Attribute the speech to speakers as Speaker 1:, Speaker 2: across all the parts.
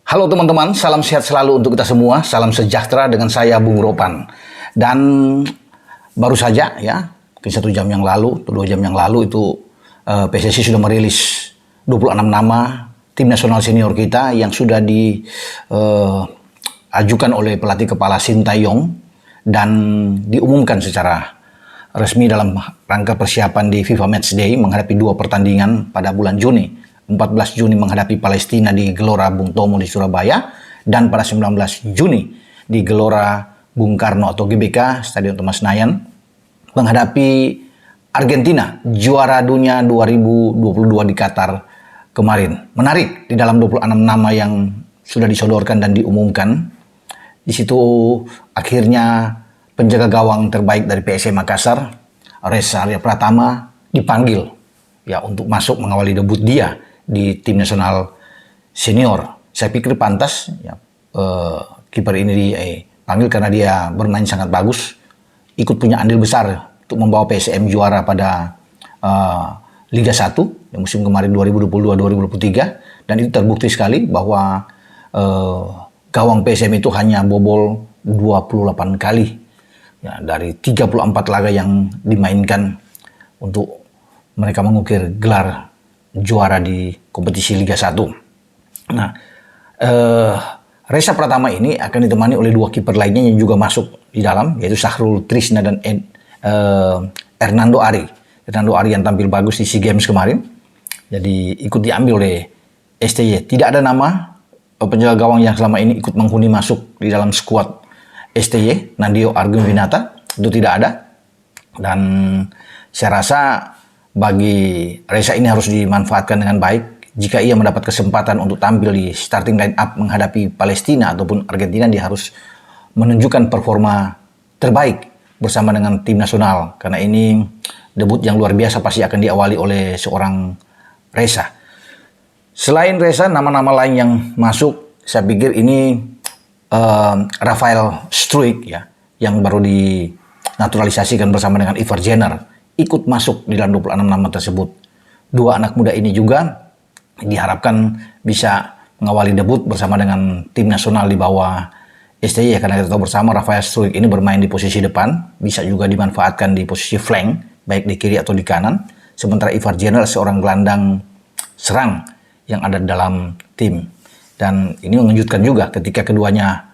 Speaker 1: Halo teman-teman, salam sehat selalu untuk kita semua, salam sejahtera dengan saya Bung Ropan. Dan baru saja ya, mungkin 1 jam yang lalu, atau 2 jam yang lalu itu PSSI sudah merilis 26 nama tim nasional senior kita yang sudah diajukan oleh pelatih kepala Sintayong dan diumumkan secara resmi dalam rangka persiapan di FIFA Matchday menghadapi 2 pertandingan pada bulan Juni. 14 Juni menghadapi Palestina di Gelora Bung Tomo di Surabaya, dan pada 19 Juni di Gelora Bung Karno atau GBK Stadion Thomas Senayan menghadapi Argentina, juara dunia 2022 di Qatar kemarin. Menarik, di dalam 26 nama yang sudah disodorkan dan diumumkan, di situ akhirnya penjaga gawang terbaik dari PSM Makassar, Reza Arya Pratama, dipanggil ya untuk masuk mengawali debut dia di tim nasional senior. Saya pikir pantas ya, kiper ini dipanggil karena dia bermain sangat bagus, ikut punya andil besar untuk membawa PSM juara pada Liga 1 yang musim kemarin 2022-2023, dan itu terbukti sekali bahwa gawang PSM itu hanya bobol 28 kali ya, dari 34 laga yang dimainkan untuk mereka mengukir gelar juara di kompetisi Liga 1. Nah, Reza Pratama ini akan ditemani oleh 2 kiper lainnya yang juga masuk di dalam, yaitu Sahrul Trisna dan Hernando Ari. Hernando Ari yang tampil bagus di SEA Games kemarin, jadi ikut diambil oleh STY. Tidak ada nama penjaga gawang yang selama ini ikut menghuni masuk di dalam skuad STY, Nadio Argawinata, itu tidak ada. Dan saya rasa bagi Reza ini harus dimanfaatkan dengan baik. Jika ia mendapat kesempatan untuk tampil di starting line up menghadapi Palestina ataupun Argentina, dia harus menunjukkan performa terbaik bersama dengan tim nasional. Karena ini debut yang luar biasa pasti akan diawali oleh seorang Reza. Selain Reza, nama-nama lain yang masuk, saya pikir ini Rafael Struijk ya, yang baru dinaturalisasikan bersama dengan Ivar Jenner, ikut masuk di dalam 26 nama tersebut. 2 anak muda ini juga diharapkan bisa mengawali debut bersama dengan tim nasional di bawah STY, karena kita tahu bersama Rafael Struijk ini bermain di posisi depan, bisa juga dimanfaatkan di posisi flank, baik di kiri atau di kanan. Sementara Ivar Jenner seorang gelandang serang yang ada dalam tim. Dan ini mengejutkan juga ketika keduanya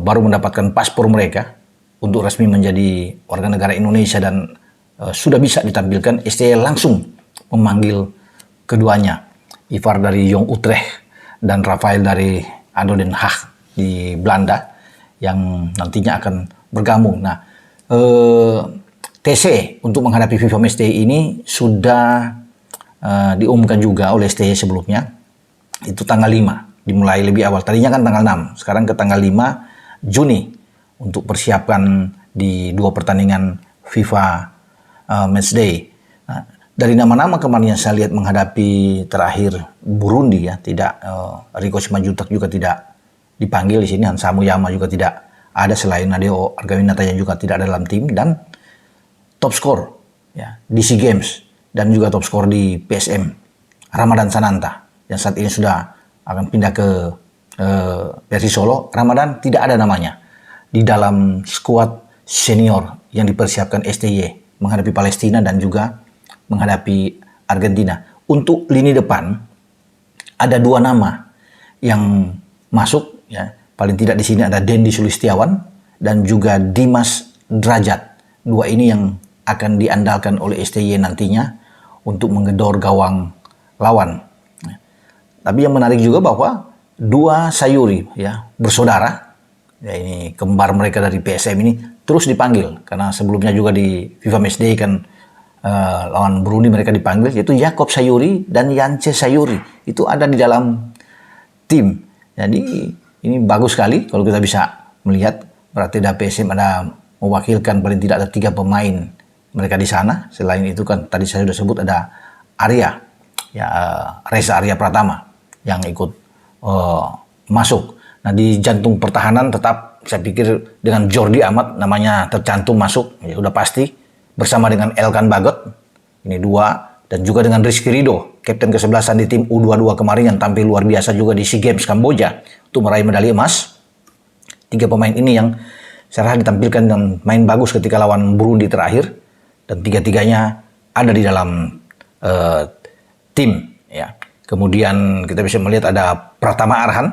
Speaker 1: baru mendapatkan paspor mereka untuk resmi menjadi warga negara Indonesia dan sudah bisa ditampilkan. STY langsung memanggil keduanya, Ivar dari Jong Utrecht dan Rafael dari ADO Den Haag di Belanda, yang nantinya akan bergabung. Nah, TC untuk menghadapi FIFA Matchday ini sudah diumumkan juga oleh STY sebelumnya, itu tanggal 5, dimulai lebih awal. Tadinya kan tanggal 6, sekarang ke tanggal 5 Juni untuk persiapan di 2 pertandingan FIFA Matchday. Nah, dari nama-nama kemarin yang saya lihat menghadapi terakhir Burundi ya, tidak Riko Simanjuntak juga tidak dipanggil di sini, Hansa Muyama juga tidak ada, selain Nadio Argawinata yang juga tidak ada dalam tim, dan top skor ya di SEA Games dan juga top skor di PSM Ramadan Sananta yang saat ini sudah akan pindah ke Persis Solo. Ramadan tidak ada namanya di dalam skuad senior yang dipersiapkan STY menghadapi Palestina dan juga menghadapi Argentina. Untuk lini depan ada 2 nama yang masuk ya. Paling tidak di sini ada Dendi Sulistiawan dan juga Dimas Drajat. 2 ini yang akan diandalkan oleh STY nantinya untuk menggedor gawang lawan. Tapi yang menarik juga bahwa 2 Sayuri ya, bersaudara ya, ini kembar mereka dari PSM ini terus dipanggil, karena sebelumnya juga di FIFA Matchday kan lawan Burundi mereka dipanggil, yaitu Jakob Sayuri dan Yance Sayuri itu ada di dalam tim. Jadi ini bagus sekali kalau kita bisa melihat, berarti ada PSM ada mewakilkan paling tidak ada 3 pemain mereka di sana. Selain itu kan tadi saya sudah sebut ada Arya ya, Reza Arya Pratama yang ikut masuk. Nah, di jantung pertahanan tetap saya pikir dengan Jordi Amat namanya tercantum masuk, ya udah pasti, bersama dengan Elkan Bagot. Ini 2 Dan juga dengan Rizky Ridho, kapten kesebelasan di tim U22 kemarin yang tampil luar biasa juga di SEA Games Kamboja untuk meraih medali emas. 3 pemain ini yang secara ditampilkan dan main bagus ketika lawan Burundi terakhir. Dan tiga-tiganya ada di dalam tim. Ya. Kemudian kita bisa melihat ada Pratama Arhan,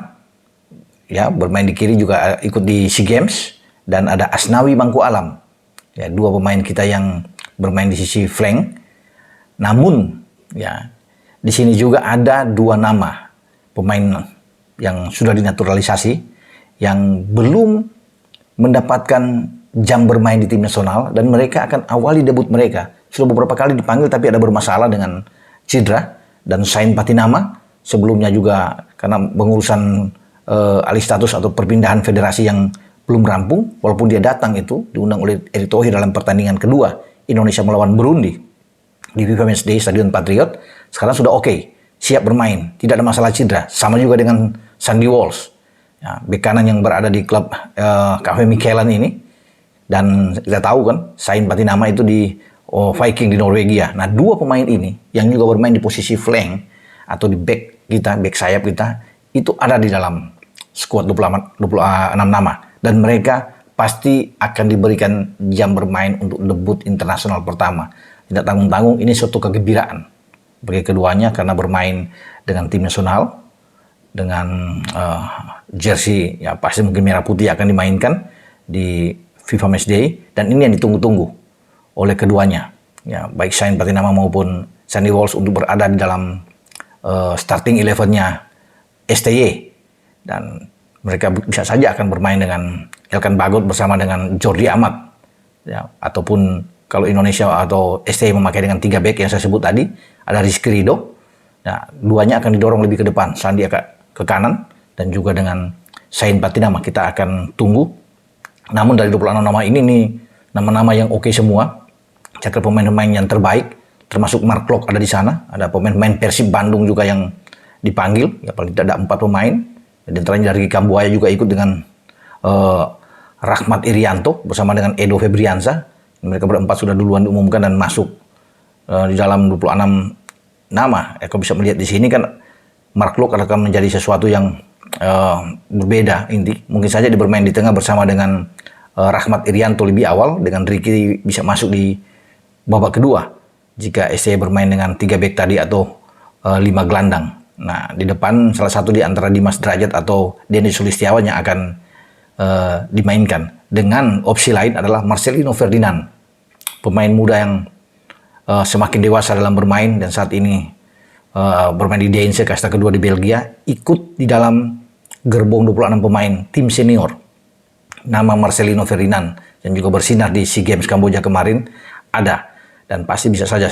Speaker 1: ya, bermain di kiri juga ikut di SEA Games. Dan ada Asnawi Mangku Alam, ya, 2 pemain kita yang bermain di sisi flank. Namun, ya, di sini juga ada 2 nama pemain yang sudah dinaturalisasi yang belum mendapatkan jam bermain di tim nasional dan mereka akan awali debut mereka. Sudah beberapa kali dipanggil tapi ada bermasalah dengan cedera. Dan Sain Patinama sebelumnya juga karena pengurusan alih status atau perpindahan federasi yang belum rampung, walaupun dia datang itu diundang oleh Erick Thohir dalam pertandingan kedua Indonesia melawan Burundi di FIFA Matchday Stadion Patriot, sekarang sudah oke, siap bermain, tidak ada masalah cedera. Sama juga dengan Sandy Walsh, ya, bek kanan yang berada di klub KV Mikelan ini. Dan kita tahu kan, Sain Patinama itu di Viking di Norwegia. Nah, 2 pemain ini yang juga bermain di posisi flank atau di back kita, back sayap kita, itu ada di dalam skuad 26 nama. Dan mereka pasti akan diberikan jam bermain untuk debut internasional pertama. Tidak tanggung-tanggung, ini suatu kegembiraan bagi keduanya karena bermain dengan tim nasional, dengan jersey, ya pasti mungkin merah putih akan dimainkan di FIFA Matchday. Dan ini yang ditunggu-tunggu oleh keduanya, ya, baik Sain Patinama maupun Sandy Walsh untuk berada di dalam starting 11-nya STY. Dan mereka bisa saja akan bermain dengan Elkan Bagot bersama dengan Jordi Amat, ya, ataupun kalau Indonesia atau STY memakai dengan 3 back yang saya sebut tadi, ada Rizky Ridho. Nah, 2-nya akan didorong lebih ke depan, Sandi akan ke kanan, dan juga dengan Sain Patinama kita akan tunggu. Namun dari 26 nama ini nih, nama-nama yang oke semua. Cakap pemain-pemain yang terbaik, termasuk Mark Klok ada di sana. Ada pemain-pemain Persib Bandung juga yang dipanggil, ya paling tidak ada 4 pemain. Dan terakhir dari Kambuaya juga ikut dengan Rahmat Irianto bersama dengan Edo Febriansa. Mereka berempat sudah duluan diumumkan dan masuk di dalam 26 nama. Kalau bisa melihat di sini kan Mark Klok akan menjadi sesuatu yang berbeda inti. Mungkin saja dia bermain di tengah bersama dengan Rahmat Irianto lebih awal, dengan Ricky bisa masuk di babak kedua jika STY bermain dengan 3 back tadi atau 5 gelandang. Nah, di depan salah satu di antara Dimas Derajat atau Denny Sulistiawan yang akan dimainkan. Dengan opsi lain adalah Marcelino Ferdinand, pemain muda yang semakin dewasa dalam bermain dan saat ini bermain di DNC kasta kedua di Belgia, ikut di dalam gerbong 26 pemain tim senior. Nama Marcelino Ferdinand yang juga bersinar di SEA Games Kamboja kemarin ada, dan pasti bisa saja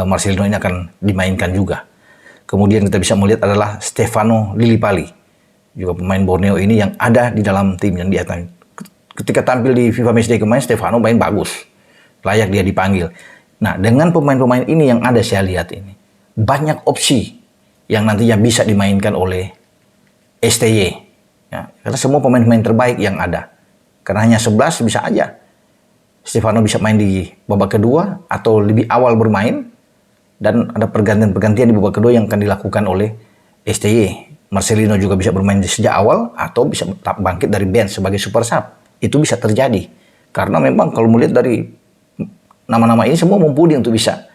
Speaker 1: Marcelino ini akan dimainkan juga. Kemudian kita bisa melihat adalah Stefano Lillipali, juga pemain Borneo ini yang ada di dalam tim yang dia ketika tampil di FIFA Matchday kemarin, Stefano main bagus, layak dia dipanggil. Nah, dengan pemain-pemain ini yang ada saya lihat ini, banyak opsi yang nantinya bisa dimainkan oleh STY. Ya, karena semua pemain-pemain terbaik yang ada. Karena hanya 11 bisa aja Stefano bisa main di babak kedua atau lebih awal bermain. Dan ada pergantian-pergantian di babak kedua yang akan dilakukan oleh STY. Marcelino juga bisa bermain sejak awal atau bisa bangkit dari bench sebagai super sub. Itu bisa terjadi. Karena memang kalau melihat dari nama-nama ini semua mumpuni untuk bisa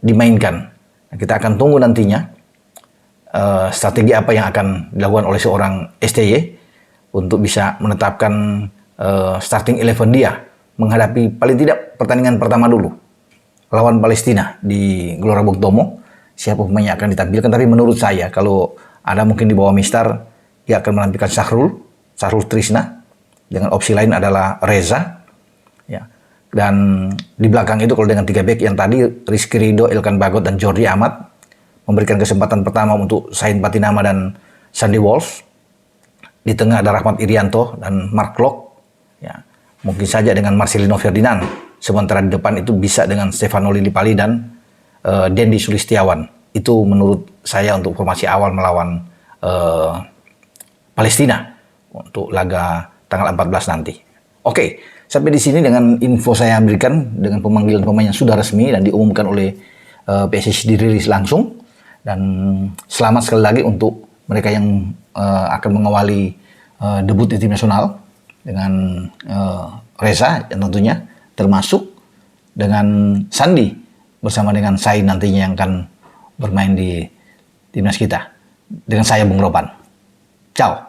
Speaker 1: dimainkan. Nah, kita akan tunggu nantinya strategi apa yang akan dilakukan oleh seorang STY untuk bisa menetapkan starting 11 dia menghadapi paling tidak pertandingan pertama dulu lawan Palestina di Gelora Bung Tomo. Siapa pemain yang akan ditampilkan, tapi menurut saya kalau ada mungkin di bawah Mister, dia akan menampilkan Sahrul Trisna, dengan opsi lain adalah Reza, ya. Dan di belakang itu kalau dengan 3 back yang tadi Rizky Ridho, Elkan Bagot dan Jordi Amat, memberikan kesempatan pertama untuk Sain Patinama dan Sandy Walsh. Di tengah ada Rahmat Irianto dan Mark Klok, ya. Mungkin saja dengan Marcelino Ferdinand. Sementara di depan itu bisa dengan Stefano Lillipali dan Dendi Sulistiawan. Itu menurut saya untuk formasi awal melawan Palestina untuk laga tanggal 14 nanti. Oke, sampai di sini dengan info saya berikan dengan pemanggilan pemain yang sudah resmi dan diumumkan oleh PSSI dirilis langsung. Dan selamat sekali lagi untuk mereka yang akan mengawali debut di tim nasional dengan Reza yang tentunya, termasuk dengan Sandi bersama dengan Sai nantinya yang akan bermain di timnas kita. Dengan saya Bung Ropan. Ciao.